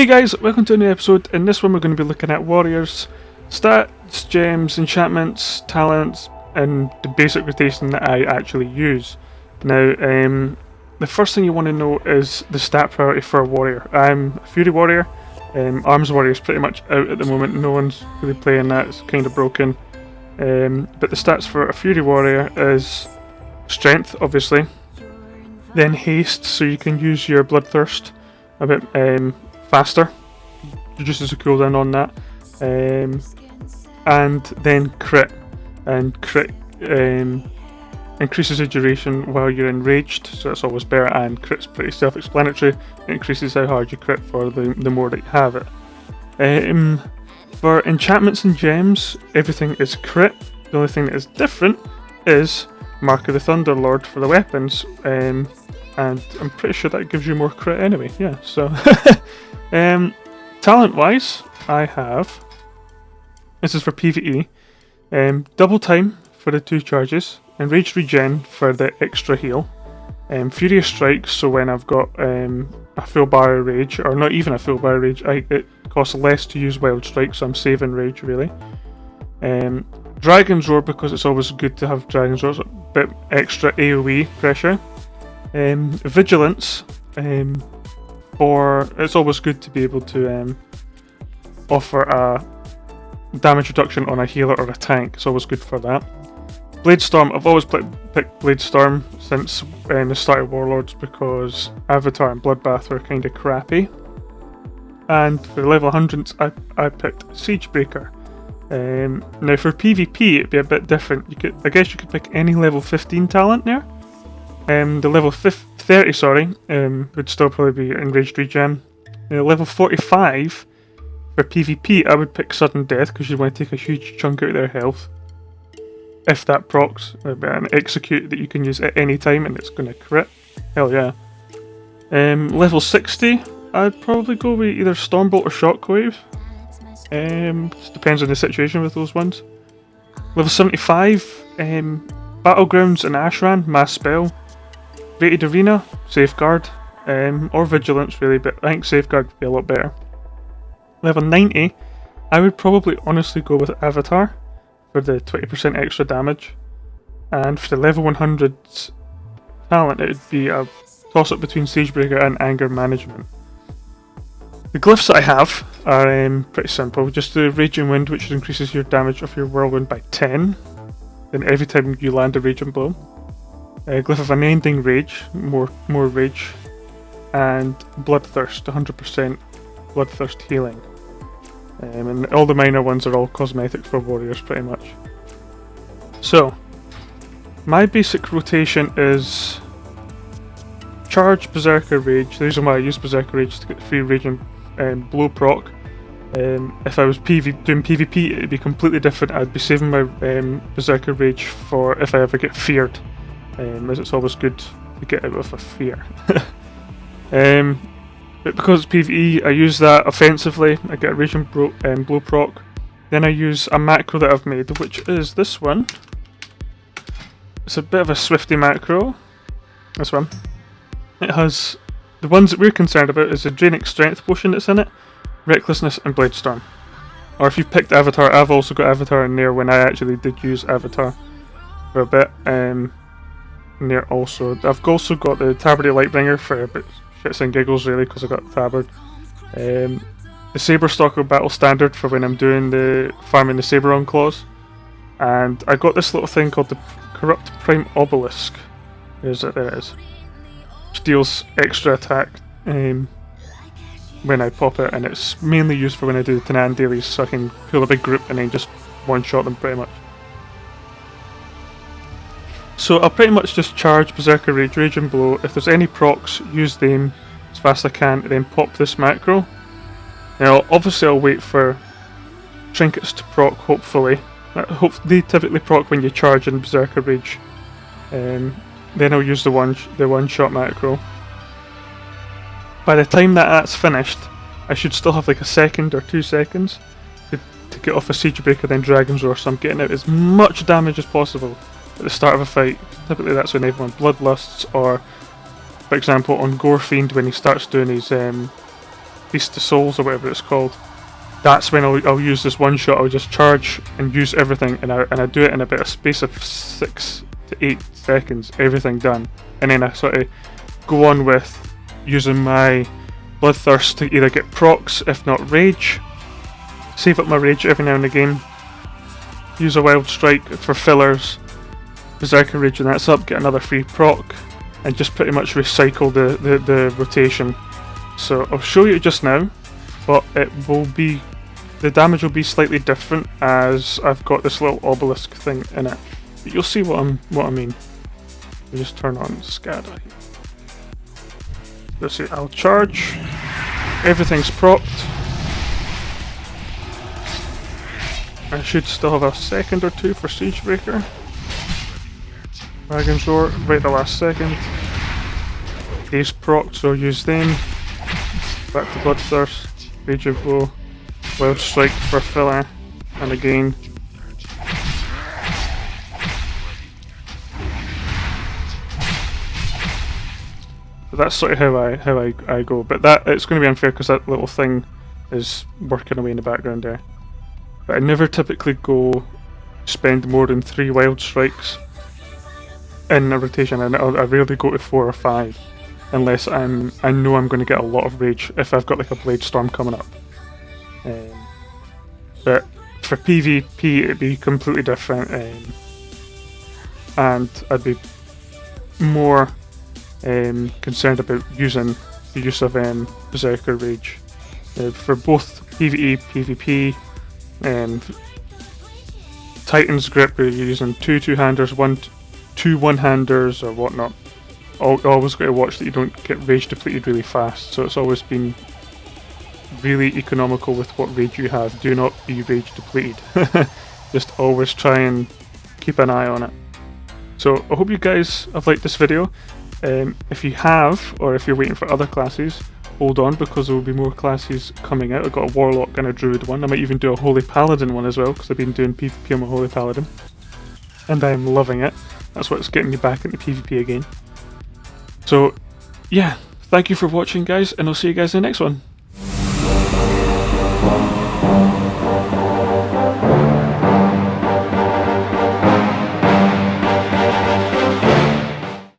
Hey guys, welcome to a new episode. In this one we're going to be looking at warriors, stats, gems, enchantments, talents, and the basic rotation that I actually use. Now, the first thing you want to know is the stat priority for a warrior. I'm a Fury warrior. Arms warrior is pretty much out at the moment, no one's really playing that, it's kind of broken. But the stats for a Fury warrior is strength, obviously, then haste, so you can use your bloodthirst a bit faster, reduces the cooldown on that, and then crit, and crit increases the duration while you're enraged, so it's always better, and crit's pretty self-explanatory. It increases how hard you crit for the more that you have it. For enchantments and gems, everything is crit. The only thing that is different is Mark of the Thunderlord for the weapons, and I'm pretty sure that gives you more crit anyway, yeah, so talent wise, I have, this is for PvE, double time for the 2 charges, enraged regen for the extra heal, furious strikes, so when I've got a full bar of rage, or not even a full bar of rage, it costs less to use wild strike, so I'm saving rage really. Dragon's Roar, because it's always good to have Dragon's Roar, so a bit extra AoE pressure. Vigilance, it's always good to be able to offer a damage reduction on a healer or a tank, it's always good for that. Bladestorm, I've always picked Bladestorm since the start of Warlords because Avatar and Bloodbath were kind of crappy. And for level 100s I picked Siegebreaker. Now for PvP it'd be a bit different. I guess you could pick any level 15 talent there. The level 30 would still probably be Enraged Regen. Level 45 for PvP I would pick Sudden Death because you want to take a huge chunk out of their health. If that procs, an execute that you can use at any time and it's going to crit. Hell yeah. Level 60 I'd probably go with either Stormbolt or Shockwave. Just depends on the situation with those ones. Level 75, Battlegrounds and Ashran, Mass Spell. Rated Arena, Safeguard, or Vigilance really, but I think Safeguard would be a lot better. Level 90, I would probably honestly go with Avatar for the 20% extra damage. And for the level 100's talent, it would be a toss-up between Siegebreaker and Anger Management. The glyphs that I have are pretty simple. Just the Raging Wind, which increases your damage of your whirlwind by 10. Then every time you land a Raging Blow. Glyph of Unending Rage, more rage. And Bloodthirst, 100% Bloodthirst healing. And all the minor ones are all cosmetics for warriors pretty much. So, my basic rotation is Charge, Berserker, Rage. The reason why I use Berserker Rage is to get free Rage and Blow proc. If I was doing PvP it'd be completely different. I'd be saving my Berserker Rage for if I ever get feared, as it's always good to get out of a fear. But because it's PvE I use that offensively, I get a Rage and Blow proc. Then I use a macro that I've made, which is this one. It's a bit of a swifty macro, this one. It has, the ones that we're concerned about is the Draining Strength potion that's in it, Recklessness and Bladestorm. Or if you've picked Avatar, I've also got Avatar in there when I actually did use Avatar for a bit. In there also, I've also got the Tabard Lightbringer for a bit shits and giggles really because I got Tabard. The Saberstalker Battle Standard for when I'm doing the farming the Saberon Claws. And I got this little thing called the Corrupt Prime Obelisk. There it is. Which deals extra attack when I pop it, and it's mainly used for when I do the Tanan dailies, so I can pull a big group and then just one-shot them pretty much. So I'll pretty much just charge, Berserker Rage, Rage and Blow. If there's any procs, use them as fast as I can, and then pop this macro. Now obviously I'll wait for trinkets to proc, hopefully. They typically proc when you charge in Berserker Rage. Then I'll use the one-shot macro. By the time that's finished, I should still have like a second or 2 seconds to get off a Siegebreaker, then Dragon's Roar, so I'm getting out as much damage as possible at the start of a fight. Typically that's when everyone bloodlusts, or for example on Gorefiend when he starts doing his Feast of Souls or whatever it's called, that's when I'll use this one shot. I'll just charge and use everything, and I do it in about a space of 6 to 8 seconds, everything done. And then I sort of go on with using my Bloodthirst to either get procs, if not rage, save up my rage every now and again, use a Wild Strike for fillers, Berserker Rage when that's up, get another free proc, and just pretty much recycle the rotation. So I'll show you just now, but it will be, the damage will be slightly different as I've got this little obelisk thing in it. But you'll see what I mean. I'll just turn on SCADA. Let's see, I'll charge. Everything's propped. I should still have a second or two for Siegebreaker. Dragon's Roar, right the last second. These procced, so I'll use them. Back to Bloodthirst, Rage of Blow, Wild Strike for filler, and again. So that's sort of how I go, but that it's going to be unfair because that little thing is working away in the background there. But I never typically spend more than 3 Wild Strikes in a rotation, and I rarely go to 4 or 5 unless I know I'm going to get a lot of rage if I've got like a Blade Storm coming up. But for PvP it'd be completely different, and I'd be more concerned about using the use of Berserker Rage. For both PvE, PvP, Titan's Grip, where you're using 2 two-handers, 2 one-handers or whatnot. Always got to watch that you don't get rage depleted really fast, so it's always been really economical with what rage you have. Do not be rage depleted. Just always try and keep an eye on it. So I hope you guys have liked this video. If you have, or if you're waiting for other classes, hold on because there will be more classes coming out. I've got a Warlock and a Druid one. I might even do a Holy Paladin one as well because I've been doing PvP on my Holy Paladin. And I'm loving it. That's what's getting me back into PvP again. So, yeah, thank you for watching guys, and I'll see you guys in the next one.